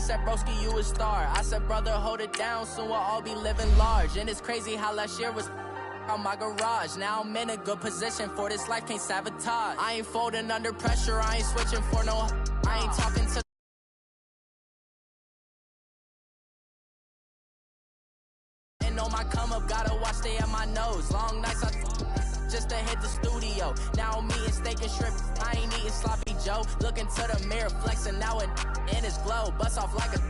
said, broski, you a star. I said, brother, hold it down, soon we'll all be living large. And it's crazy how last year was on my garage. Now I'm in a good position for this life, can't sabotage. I ain't folding under pressure, I ain't switching for no. I ain't talking to on my come up, gotta watch stay at my nose. Long nights just to hit the studio. Now I'm eating steak and shrimp, I ain't eating sloppy Joe. Looking to the mirror, flexing now and in his glow. Bust off like a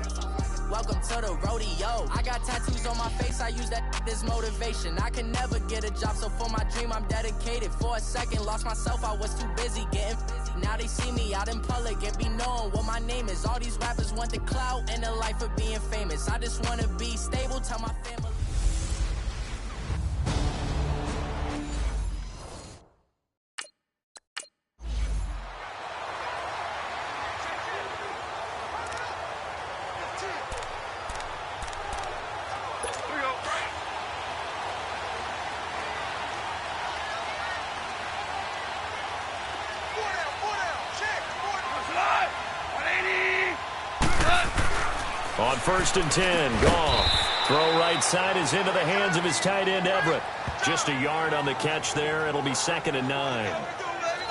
welcome to the rodeo. I got tattoos on my face, I use that as motivation. I can never get a job, so for my dream I'm dedicated. For a second, lost myself, I was too busy getting busy. Now they see me out in public and be knowing what my name is. All these rappers want the clout and the life of being famous. I just wanna be stable, tell my family. On 1st and 10, Goff. Throw right side is into the hands of his tight end, Everett. Just a yard on the catch there. It'll be 2nd and 9.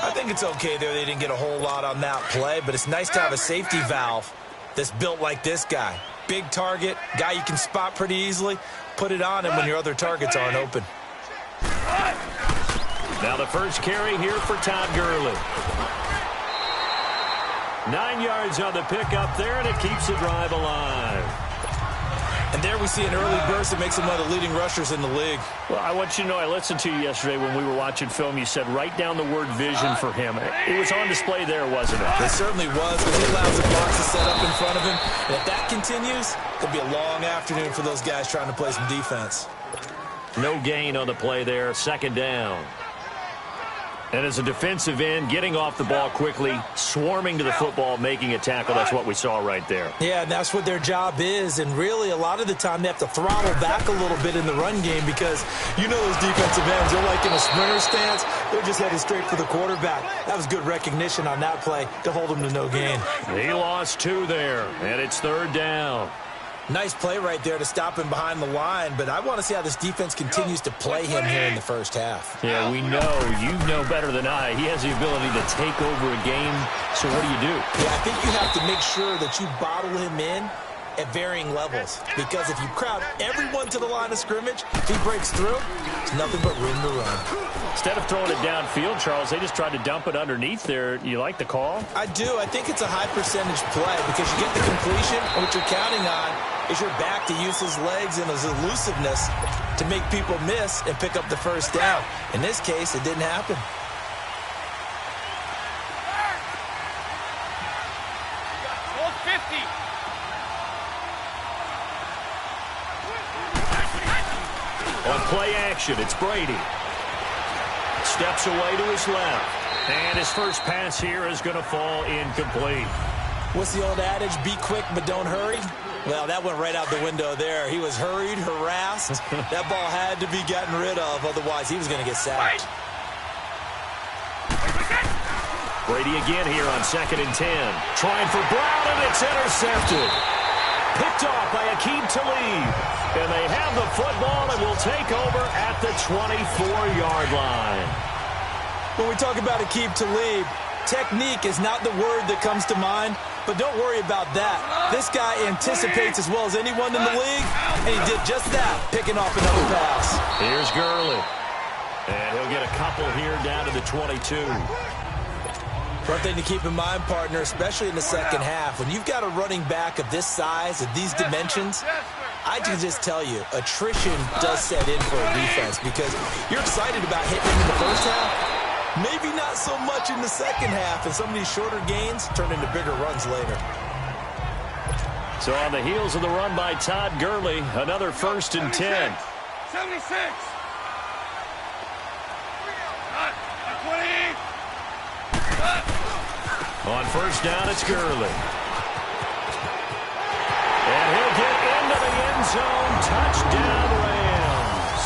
I think it's okay there. They didn't get a whole lot on that play, but it's nice to have a safety valve that's built like this guy. Big target, guy you can spot pretty easily. Put it on him when your other targets aren't open. Now the first carry here for Todd Gurley. 9 yards on the pickup there, and it keeps the drive alive. And there we see an early burst that makes him one of the leading rushers in the league. Well, I want you to know, I listened to you yesterday when we were watching film. You said write down the word vision for him. It was on display there, wasn't it? It certainly was, because he allows the box to set up in front of him. And if that continues, it'll be a long afternoon for those guys trying to play some defense. No gain on the play there, 2nd down. And as a defensive end, getting off the ball quickly, swarming to the football, making a tackle, that's what we saw right there. Yeah, and that's what their job is. And really, a lot of the time, they have to throttle back a little bit in the run game because you know those defensive ends, they're like in a sprinter stance. They're just headed straight for the quarterback. That was good recognition on that play to hold him to no gain. He lost 2 there, and it's 3rd down. Nice play right there to stop him behind the line, but I want to see how this defense continues to play him here in the first half. Yeah, we know. You know better than I. He has the ability to take over a game, so what do you do? Yeah, I think you have to make sure that you bottle him in at varying levels, because if you crowd everyone to the line of scrimmage, if he breaks through, there's nothing but room to run. Instead of throwing it downfield, Charles, they just tried to dump it underneath there. You like the call? I do. I think it's a high percentage play because you get the completion, and what you're counting on is your back to use his legs and his elusiveness to make people miss and pick up the first down. In this case, it didn't happen. On play action, it's Brady. Steps away to his left. And his first pass here is going to fall incomplete. What's the old adage? Be quick, but don't hurry. Well, that went right out the window there. He was hurried, harassed. That ball had to be gotten rid of, otherwise he was going to get sacked. Brady again here on 2nd and 10. Trying for Brown, and it's intercepted. Picked off by Aqib Talib. And they have the football and will take over at the 24-yard line. When we talk about Aqib Talib, technique is not the word that comes to mind, but don't worry about that. This guy anticipates as well as anyone in the league, and he did just that, picking off another pass. Here's Gurley. And he'll get a couple here down to the 22. One thing to keep in mind, partner, especially in the second half, when you've got a running back of this size, of these dimensions, I can just tell you, attrition does set in for a defense because you're excited about hitting him in the first half, maybe not so much in the second half, and some of these shorter gains turn into bigger runs later. So on the heels of the run by Todd Gurley, another 1st and 10. 76. On 1st down, it's Gurley. And he'll get into the end zone. Touchdown, Rams.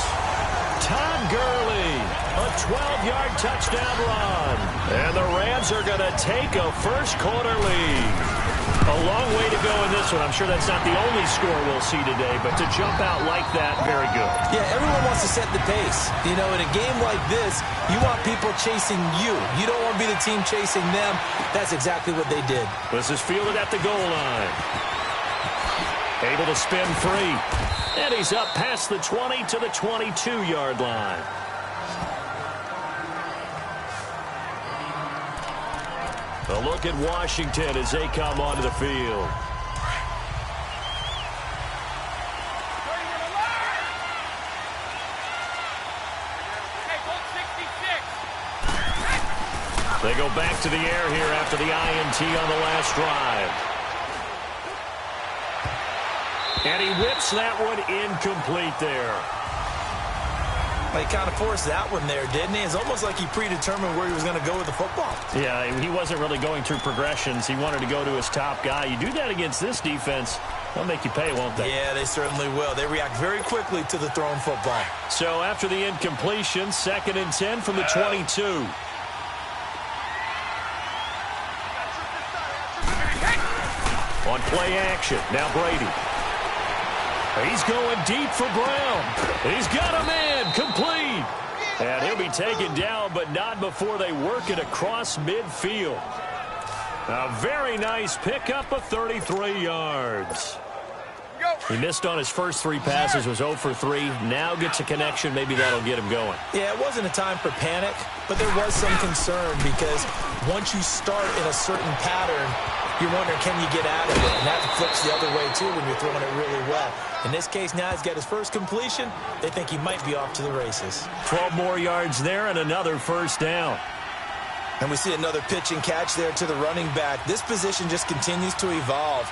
Todd Gurley, a 12-yard touchdown run. And the Rams are going to take a first-quarter lead. A long way to go in this this one. I'm sure that's not the only score we'll see today, but to jump out like that, very good. Yeah, everyone wants to set the pace. You know, in a game like this, you want people chasing you. You don't want to be the team chasing them. That's exactly what they did. This is fielded at the goal line. Able to spin free. And he's up past the 20 to the 22-yard line. A look at Washington as they come onto the field. They go back to the air here after the INT on the last drive. And he whips that one incomplete there. He kind of forced that one there, didn't he? It's almost like he predetermined where he was going to go with the football. Yeah, he wasn't really going through progressions. He wanted to go to his top guy. You do that against this defense, they'll make you pay, won't they? Yeah, they certainly will. They react very quickly to the thrown football. So after the incompletion, 2nd and 10 from the 22. On play action, now Brady. He's going deep for Brown. He's got a man, complete. And he'll be taken down, but not before they work it across midfield. A very nice pickup of 33 yards. He missed on his first 3 passes, was 0 for 3. Now gets a connection. Maybe that'll get him going. Yeah, it wasn't a time for panic, but there was some concern because once you start in a certain pattern, you're wondering, can you get out of it? And that flips the other way, too, when you're throwing it really well. In this case, now he's got his first completion. They think he might be off to the races. 12 more yards there and another first down. And we see another pitch and catch there to the running back. This position just continues to evolve.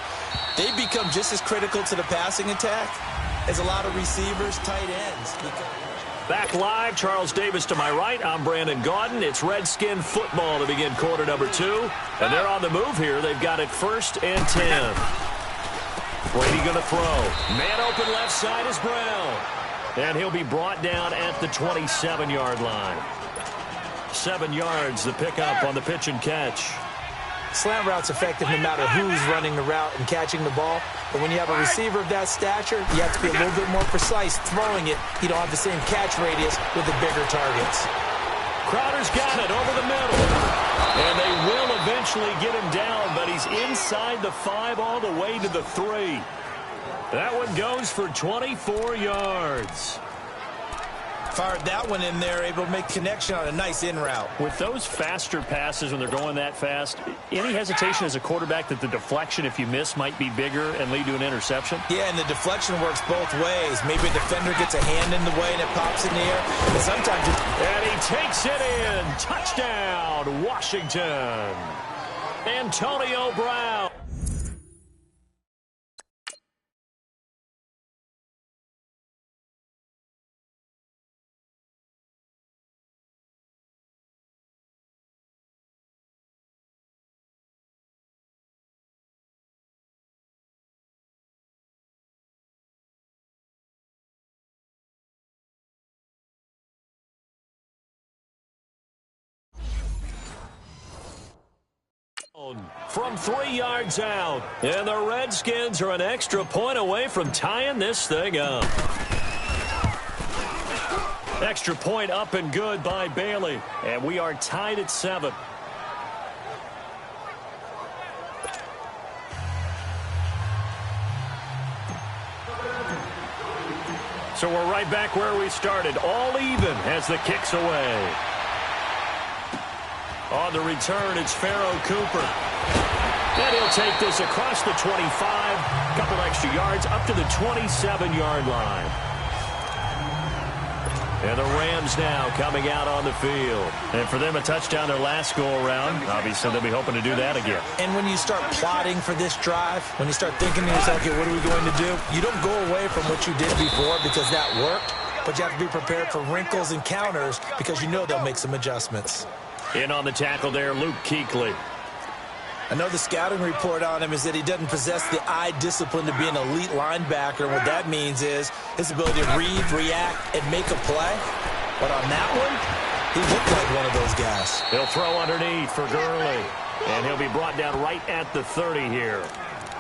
They become just as critical to the passing attack as a lot of receivers, tight ends. Back live, Charles Davis to my right. I'm Brandon Gaudin. It's Redskin football to begin quarter number 2. And they're on the move here. They've got it 1st and 10. Brady going to throw. Man open left side is Brown. And he'll be brought down at the 27-yard line. 7 yards, the pickup on the pitch and catch. Slant route's effective no matter who's running the route and catching the ball. But when you have a receiver of that stature, you have to be a little bit more precise throwing it. You don't have the same catch radius with the bigger targets. Crowder's got it over the middle. And they will eventually get him down, but he's inside the 5 all the way to the 3. That one goes for 24 yards. Fired that one in there, able to make connection on a nice in route. With those faster passes when they're going that fast, any hesitation as a quarterback that the deflection, if you miss, might be bigger and lead to an interception? Yeah, and the deflection works both ways. Maybe a defender gets a hand in the way and it pops in the air. And sometimes and he takes it in. Touchdown, Washington. Antonio Brown. From 3 yards out, and the Redskins are an extra point away from tying this thing up. Extra point up and good by Bailey, and we are tied at 7. So we're right back where we started, all even as the kick's away. On the return, it's Pharaoh Cooper. And he'll take this across the 25, a couple extra yards, up to the 27-yard line. And the Rams now coming out on the field. And for them, a touchdown their last go-around. Obviously, they'll be hoping to do that again. And when you start plotting for this drive, when you start thinking to yourself, okay, what are we going to do? You don't go away from what you did before because that worked, but you have to be prepared for wrinkles and counters because you know they'll make some adjustments. In on the tackle there, Luke Kuechly. I know the scouting report on him is that he doesn't possess the eye discipline to be an elite linebacker. What that means is his ability to read, react, and make a play. But on that one, he looked like one of those guys. He'll throw underneath for Gurley. And he'll be brought down right at the 30 here.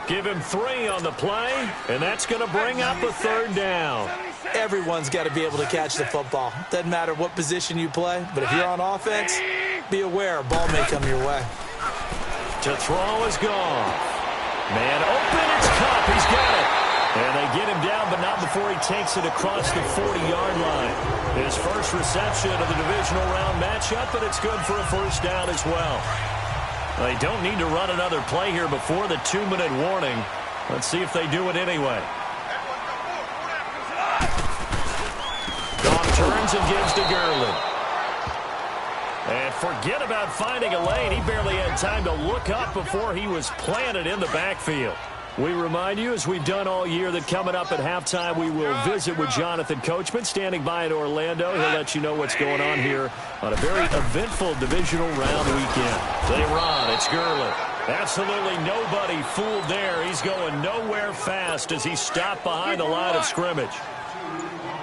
Give him 3 on the play, and that's going to bring up a 3rd down. Everyone's got to be able to catch the football. Doesn't matter what position you play, but if you're on offense, be aware a ball may come your way. To throw is gone. Man open, it's Cup. He's got it. And they get him down, but not before he takes it across the 40-yard line. His first reception of the divisional round matchup, but it's good for a 1st down as well. They don't need to run another play here before the 2-minute warning. Let's see if they do it anyway. Goff turns and gives to Gurley. And forget about finding a lane. He barely had time to look up before he was planted in the backfield. We remind you, as we've done all year, that coming up at halftime, we will visit with Jonathan Coachman, standing by in Orlando. He'll let you know what's going on here on a very eventful divisional round weekend. They run. It's Gurley. Absolutely nobody fooled there. He's going nowhere fast as he stopped behind the line of scrimmage.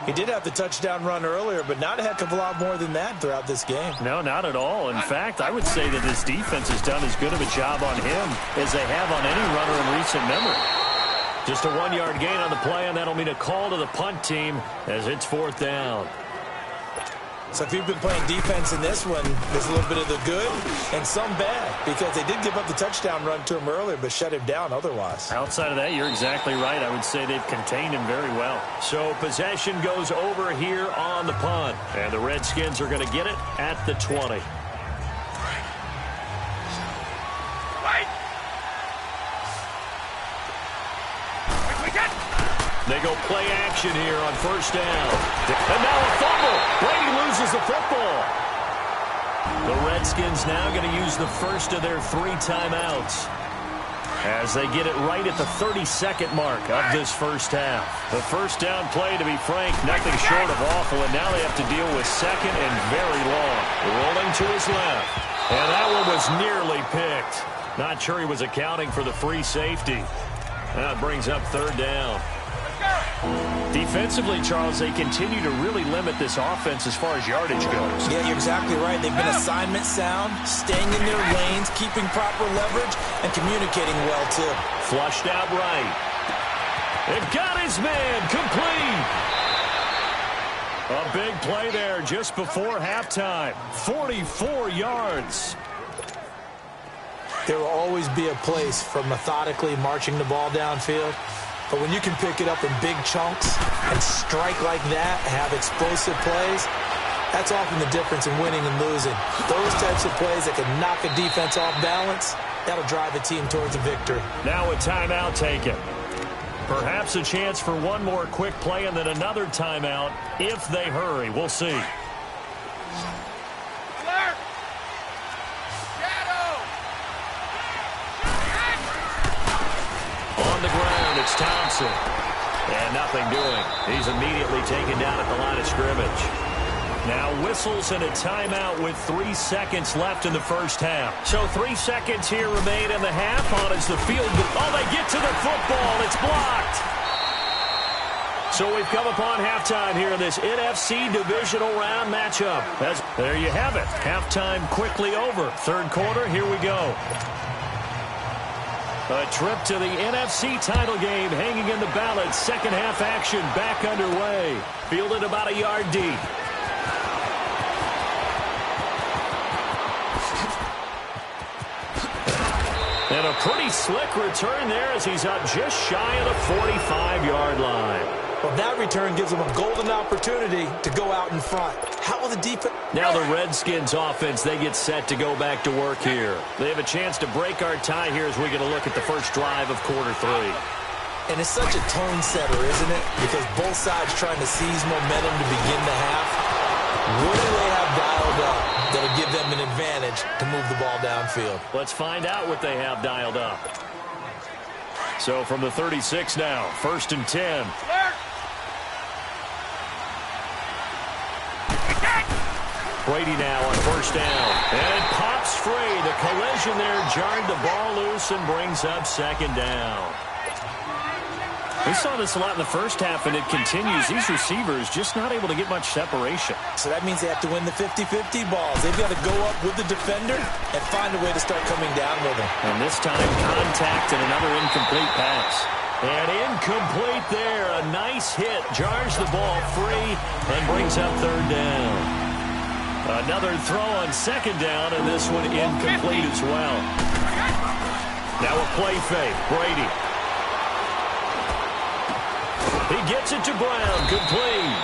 He did have the touchdown run earlier, but not a heck of a lot more than that throughout this game. No, not at all. In fact, I would say that this defense has done as good of a job on him as they have on any runner in recent memory. Just a 1-yard gain on the play, and that'll mean a call to the punt team as it's 4th down. So if you've been playing defense in this one, there's a little bit of the good and some bad, because they did give up the touchdown run to him earlier, but shut him down otherwise. Outside of that, you're exactly right. I would say they've contained him very well. So possession goes over here on the punt, and the Redskins are going to get it at the 20. They go play action here on 1st down. And now a fumble. Brady loses the football. The Redskins now going to use the first of their 3 timeouts as they get it right at the 32nd mark of this 1st half. The 1st down play, to be frank, nothing short of awful, and now they have to deal with 2nd and very long. Rolling to his left. And that one was nearly picked. Not sure he was accounting for the free safety. That brings up 3rd down. Defensively, Charles, they continue to really limit this offense as far as yardage goes. Yeah, you're exactly right. They've been assignment sound, staying in their lanes, keeping proper leverage, and communicating well, too. Flushed out right. They've got his man complete. A big play there just before halftime. 44 yards. There will always be a place for methodically marching the ball downfield. But when you can pick it up in big chunks and strike like that, have explosive plays, that's often the difference in winning and losing. Those types of plays that can knock a defense off balance, that'll drive a team towards a victory. Now a timeout taken. Perhaps a chance for one more quick play and then another timeout if they hurry. We'll see. On the ground, it's Thompson. And nothing doing. He's immediately taken down at the line of scrimmage. Now whistles and a timeout with 3 seconds left in the first half. So 3 seconds here remain in the half. On is the field. Oh, they get to the football. It's blocked. So we've come upon halftime here in this NFC Divisional Round matchup. There you have it. Halftime quickly over. Third quarter, here we go. A trip to the NFC title game hanging in the balance. Second half action back underway. Fielded about a yard deep. And a pretty slick return there as he's up just shy of the 45-yard line. Well, that return gives them a golden opportunity to go out in front. How will the defense... Now the Redskins offense, they get set to go back to work here. They have a chance to break our tie here as we get a look at the first drive of quarter 3. And it's such a tone setter, isn't it? Because both sides trying to seize momentum to begin the half. What do they have dialed up that'll give them an advantage to move the ball downfield? Let's find out what they have dialed up. So from the 36 now, 1st and 10. Brady now on 1st down. And it pops free. The collision there jarred the ball loose and brings up 2nd down. We saw this a lot in the first half, and it continues. These receivers just not able to get much separation. So that means they have to win the 50-50 balls. They've got to go up with the defender and find a way to start coming down with him. And this time, contact and another incomplete pass. And incomplete there. A nice hit. Jars the ball free and brings up third down. Another throw on second down, and this one incomplete as well. Now a play fake. Brady. He gets it to Brown. Complete.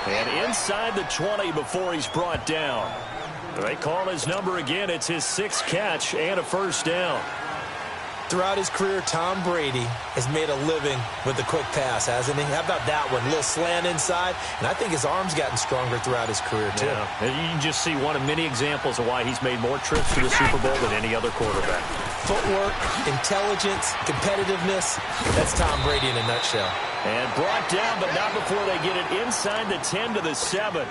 And inside the 20 before he's brought down. They call his number again. It's his 6th catch and a first down. Throughout his career, Tom Brady has made a living with the quick pass, hasn't he? How about that one? A little slant inside, and I think his arm's gotten stronger throughout his career, too. Yeah. And you can just see one of many examples of why he's made more trips to the Super Bowl than any other quarterback. Footwork, intelligence, competitiveness, that's Tom Brady in a nutshell. And brought down, but not before they get it inside the 10 to the 7.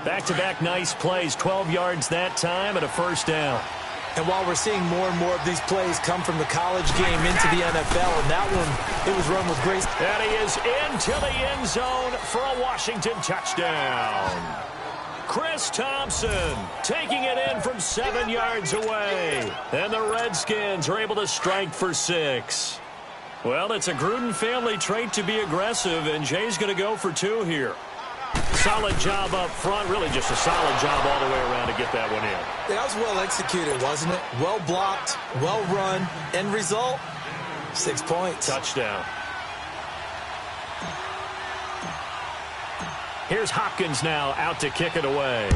Back-to-back nice plays, 12 yards that time and a first down. And while we're seeing more and more of these plays come from the college game into the NFL, and that one, it was run with grace. And he is into the end zone for a Washington touchdown. Chris Thompson taking it in from 7 yards away. And the Redskins are able to strike for 6. Well, it's a Gruden family trait to be aggressive, and Jay's going to go for 2 here. Solid job up front, really just a solid job all the way around to get that one in. That was well executed, wasn't it? Well blocked, well run. End result, 6 points. Touchdown. Here's Hopkins now out to kick it away.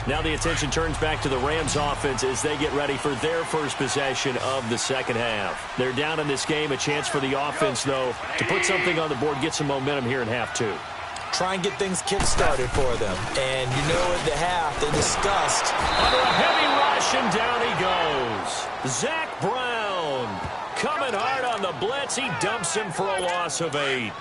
Now the attention turns back to the Rams offense as they get ready for their first possession of the second half. They're down in this game. A chance for the offense, though, to put something on the board, get some momentum here in half 2. Try and get things kick-started for them. And you know at the half, they discussed. Under a heavy rush, and down he goes. Zach Brown coming hard on the blitz. He dumps him for a loss of 8.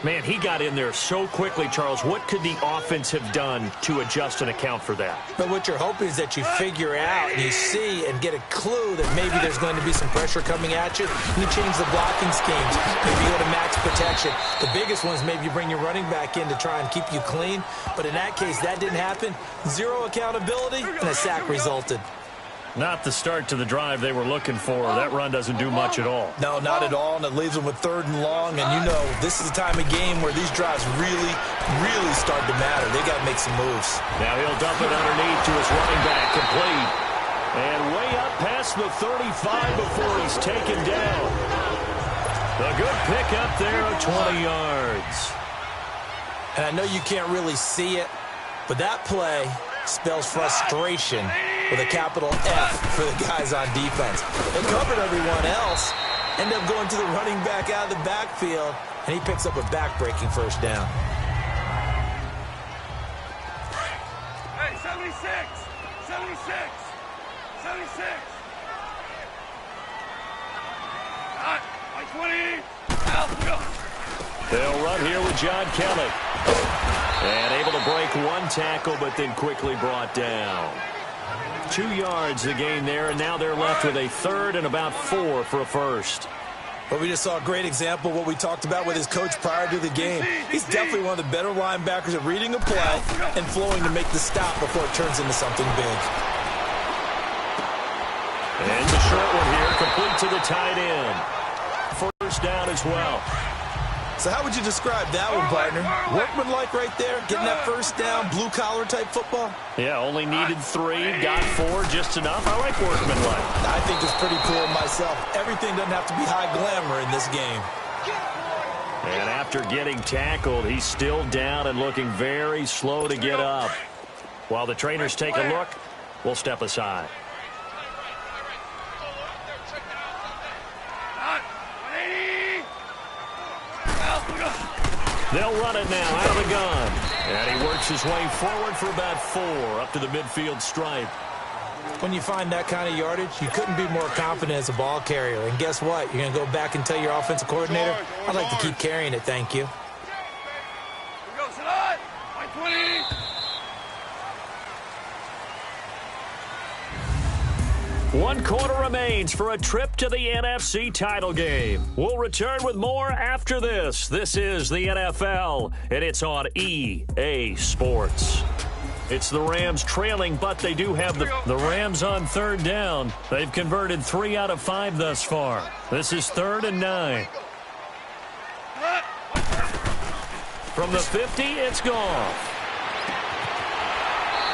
Man, he got in there so quickly, Charles. What could the offense have done to adjust and account for that? But what you're hoping is that you figure out and you see and get a clue that maybe there's going to be some pressure coming at you. You change the blocking schemes. Maybe you go to max protection. The biggest one is maybe you bring your running back in to try and keep you clean. But in that case, that didn't happen. 0 accountability, and a sack resulted. Not the start to the drive they were looking for. That run doesn't do much at all. No, not at all, and it leaves them with 3rd and long. And you know, this is the time of game where these drives really, really start to matter. They got to make some moves. Now he'll dump it underneath to his running back, complete. And way up past the 35 before he's taken down. A good pick up there of 20 yards. And I know you can't really see it, but that play spells frustration with a capital F for the guys on defense. They covered everyone else, end up going to the running back out of the backfield, and he picks up a back-breaking first down. Hey, 76! 76! 76! Hot! Like 20! Out! They'll run here with John Kelly. And able to break one tackle, but then quickly brought down. 2 yards the gain there, and now they're left with a 3rd and about 4 for a first. But we just saw a great example of what we talked about with his coach prior to the game. He's definitely one of the better linebackers at reading a play and flowing to make the stop before it turns into something big. And the short one here, complete to the tight end. First down as well. So how would you describe that one, partner? Workmanlike right there, getting that first down, blue-collar type football? Yeah, only needed 3, got 4, just enough. I like workmanlike. I think it's pretty cool myself. Everything doesn't have to be high glamour in this game. And after getting tackled, he's still down and looking very slow to get up. While the trainers take a look, we'll step aside. They'll run it now out of the gun. And he works his way forward for about 4 up to the midfield stripe. When you find that kind of yardage, you couldn't be more confident as a ball carrier. And guess what? You're going to go back and tell your offensive coordinator, I'd like to keep carrying it, thank you. 1 quarter remains for a trip to the NFC title game. We'll return with more after this. This is the NFL, and it's on EA Sports. It's the Rams trailing, but they do have the Rams on 3rd down. They've converted 3 out of 5 thus far. This is 3rd and 9. From the 50, it's gone.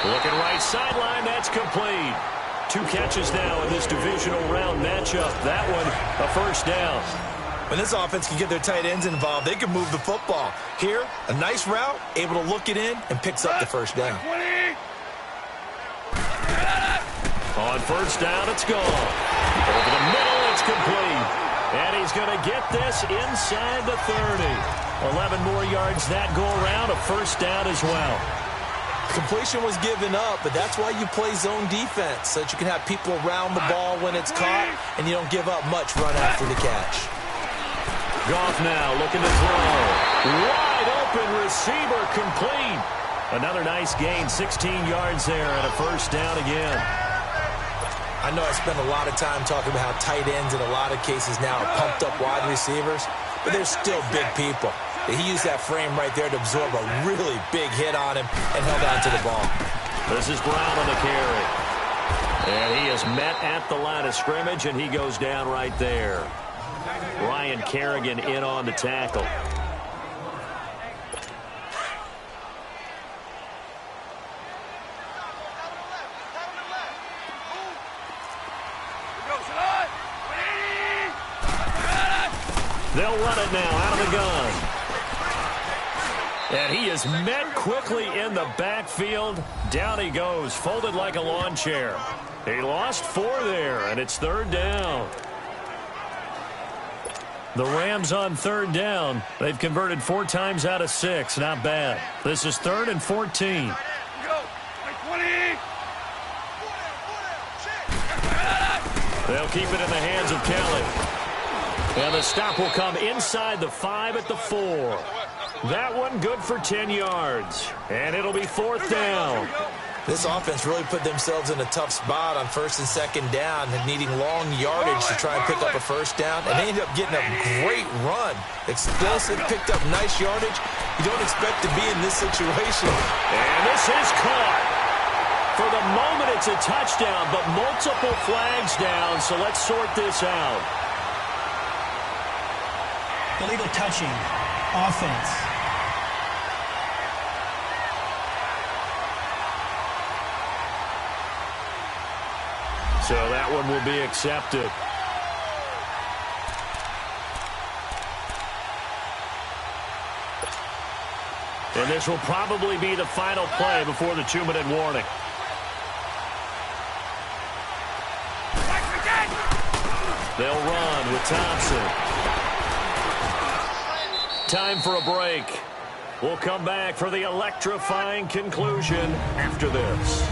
Looking right sideline, that's complete. 2 catches now in this divisional round matchup. That one, a first down. When this offense can get their tight ends involved, they can move the football. Here, a nice route, able to look it in, and picks up the first down. On first down, it's gone. Over the middle, it's complete. And he's going to get this inside the 30. 11 more yards that go around, a first down as well. Completion was given up, but that's why you play zone defense, so that you can have people around the ball when it's caught, and you don't give up much run after the catch. Goff now looking to throw. Wide open receiver complete. Another nice gain, 16 yards there, and a first down again. I know I spent a lot of time talking about how tight ends in a lot of cases now are pumped up wide receivers, but they're still big people. He used that frame right there to absorb a really big hit on him and held on to the ball. This is Brown on the carry. And he is met at the line of scrimmage, and he goes down right there. Ryan Kerrigan in on the tackle. They'll run it now out of the gun. And he is met quickly in the backfield. Down he goes, folded like a lawn chair. He lost 4 there, and it's 3rd down. The Rams on 3rd down. They've converted 4 times out of 6. Not bad. This is 3rd and 14. They'll keep it in the hands of Kelly. And the stop will come inside the 5 at the 4. That one good for 10 yards. And it'll be 4th down. This offense really put themselves in a tough spot on 1st and 2nd down, and needing long yardage to try and pick up a first down. And they ended up getting a great run. Explosive, picked up nice yardage. You don't expect to be in this situation. And this is caught. For the moment, it's a touchdown, but multiple flags down, so let's sort this out. Illegal touching. Offense. So that one will be accepted. And this will probably be the final play before the 2-minute warning. They'll run with Thompson. Time for a break. We'll come back for the electrifying conclusion after this.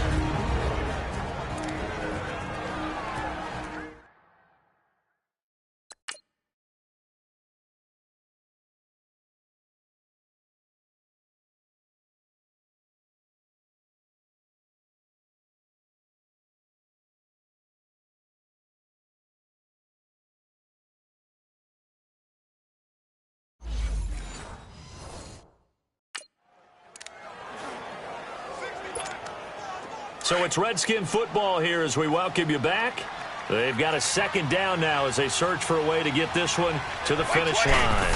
So it's Redskin football here as we welcome you back. They've got a 2nd down now as they search for a way to get this one to the finish line.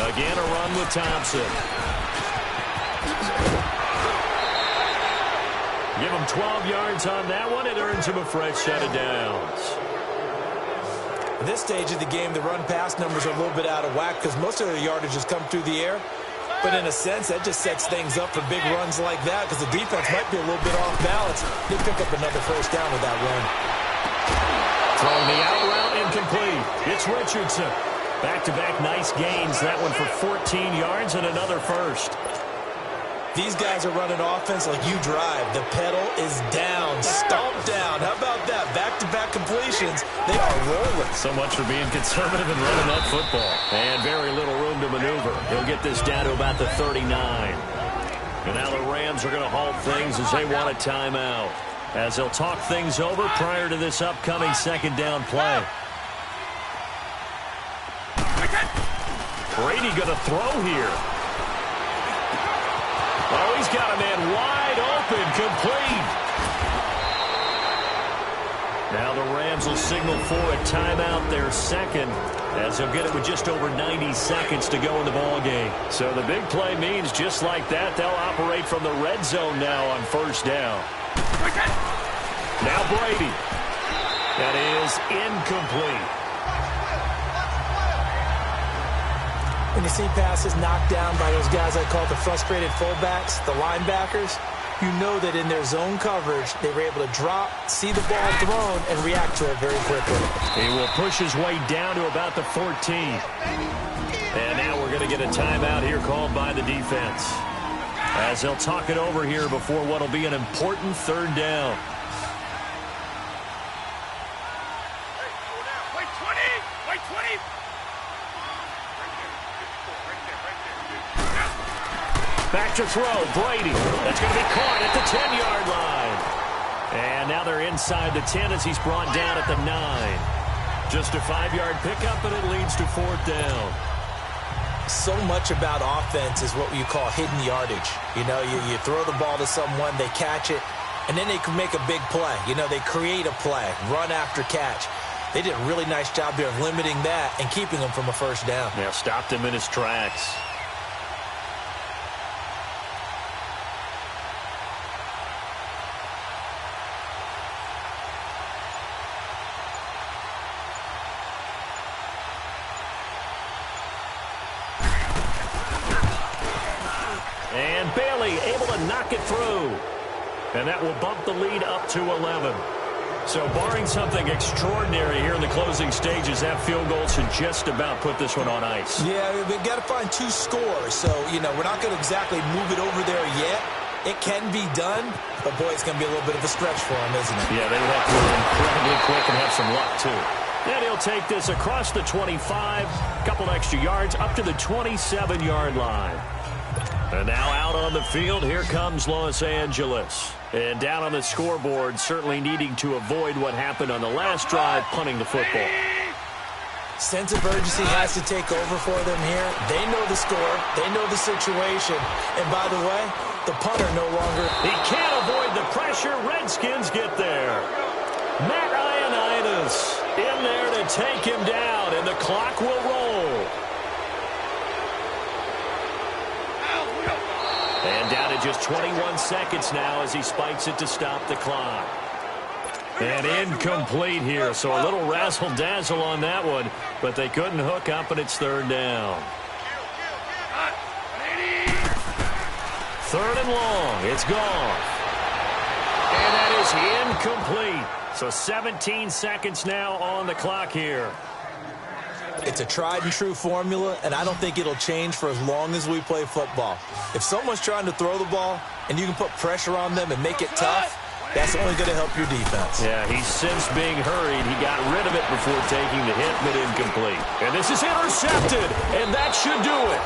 Again, a run with Thompson. Give him 12 yards on that one. It earns him a fresh set of downs. At this stage of the game, the run-pass numbers are a little bit out of whack because most of their yardage has come through the air. But in a sense, that just sets things up for big runs like that because the defense might be a little bit off balance. They pick up another first down with that run. Throwing the out route incomplete. It's Richardson. Back-to-back nice gains. That one for 14 yards and another first. These guys are running offense like you drive. The pedal is down, stomped down. How about that? Back-to-back completions. They are rolling. So much for being conservative and running that football. And very little room to maneuver. He'll get this down to about the 39. And now the Rams are going to halt things as they want a timeout. as they'll talk things over prior to this upcoming second down play. Brady going to throw here. Oh, he's got a man wide open, complete. Now the Rams will signal for a timeout, their second, as they'll get it with just over 90 seconds to go in the ballgame. So the big play means just like that, they'll operate from the red zone now on first down. Now Brady. That is incomplete. When you see passes knocked down by those guys I call the frustrated fullbacks, the linebackers, you know that in their zone coverage, they were able to drop, see the ball thrown, and react to it very quickly. He will push his way down to about the 14. And now we're going to get a timeout here called by the defense, as they'll talk it over here before what will be an important third down. Wait 20! Wait 20! Back to throw, Brady. That's going to be caught at the 10-yard line. And now they're inside the 10 as he's brought down at the 9. Just a 5-yard pickup, and it leads to fourth down. So much about offense is what you call hidden yardage. You know, you throw the ball to someone, they catch it, and then they can make a big play. You know, they create a play, run after catch. They did a really nice job there of limiting that and keeping him from a first down. Yeah, stopped him in his tracks. And Bailey able to knock it through. And that will bump the lead up to 11. So barring something extraordinary here in the closing stages, that field goal should just about put this one on ice. Yeah, we've got to find 2 scores. So, you know, we're not going to exactly move it over there yet. It can be done, but, boy, it's going to be a little bit of a stretch for him, isn't it? Yeah, they would have to move incredibly quick and have some luck, too. And he'll take this across the 25, a couple extra yards, up to the 27-yard line. And now out on the field, here comes Los Angeles. And down on the scoreboard, certainly needing to avoid what happened on the last drive, punting the football. Sense of urgency has to take over for them here. They know the score. They know the situation. And by the way, the punter no longer... He can't avoid the pressure. Redskins get there. Matt Ioannidis in there to take him down, and the clock will roll. And down to just 21 seconds now as he spikes it to stop the clock. And incomplete here, so a little razzle-dazzle on that one, but they couldn't hook up, and it's third down. Third and long, it's gone. And that is incomplete. So 17 seconds now on the clock here. It's a tried-and-true formula, and I don't think it'll change for as long as we play football. If someone's trying to throw the ball and you can put pressure on them and make it tough, that's only going to help your defense. Yeah, he's since being hurried. He got rid of it before taking the hit, but incomplete. And this is intercepted, and that should do it.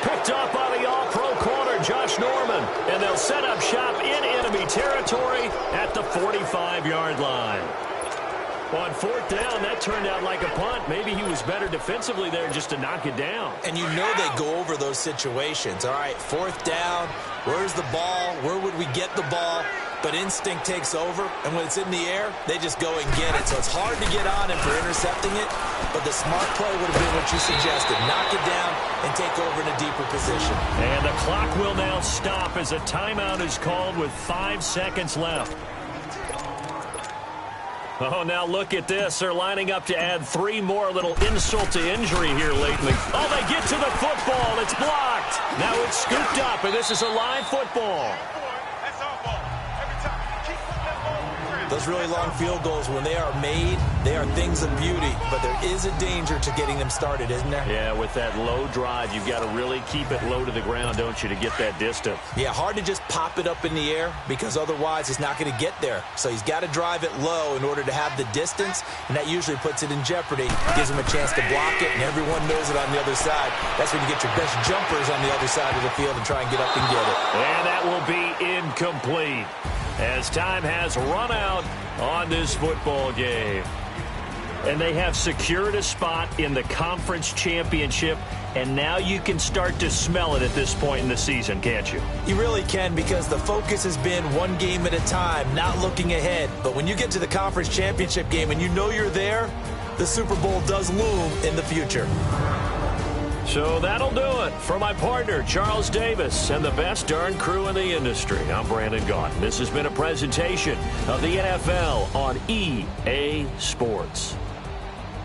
Picked up by the all-pro corner, Josh Norman. And they'll set up shop in enemy territory at the 45-yard line. On fourth down, that turned out like a punt. Maybe he was better defensively there just to knock it down. And you know they go over those situations. All right, fourth down, where's the ball? Where would we get the ball? But instinct takes over, and when it's in the air, they just go and get it. So it's hard to get on him for intercepting it, but the smart play would have been what you suggested. Knock it down and take over in a deeper position. And the clock will now stop as a timeout is called with 5 seconds left. Oh, now look at this. They're lining up to add 3 more, little insult to injury here lately. Oh, they get to the football. It's blocked. Now it's scooped up, and this is a live football. Those really long field goals, when they are made, they are things of beauty. But there is a danger to getting them started, isn't there? Yeah, with that low drive, you've got to really keep it low to the ground, don't you, to get that distance. Yeah, hard to just pop it up in the air because otherwise it's not going to get there. So he's got to drive it low in order to have the distance, and that usually puts it in jeopardy, gives him a chance to block it, and everyone knows it on the other side. That's when you get your best jumpers on the other side of the field and try and get up and get it. And that will be incomplete. as time has run out on this football game. And they have secured a spot in the conference championship, and now you can start to smell it at this point in the season, can't you? You really can, because the focus has been one game at a time, not looking ahead. But when you get to the conference championship game and you know you're there, the Super Bowl does loom in the future. So that'll do it for my partner, Charles Davis, and the best darn crew in the industry. I'm Brandon Gaudin. This has been a presentation of the NFL on EA Sports.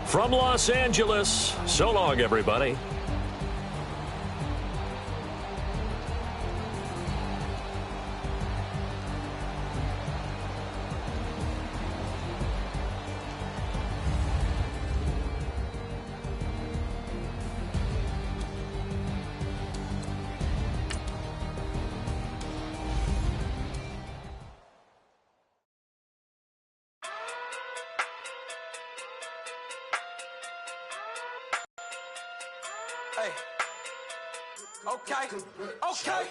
From Los Angeles, so long, everybody. Hey. Okay.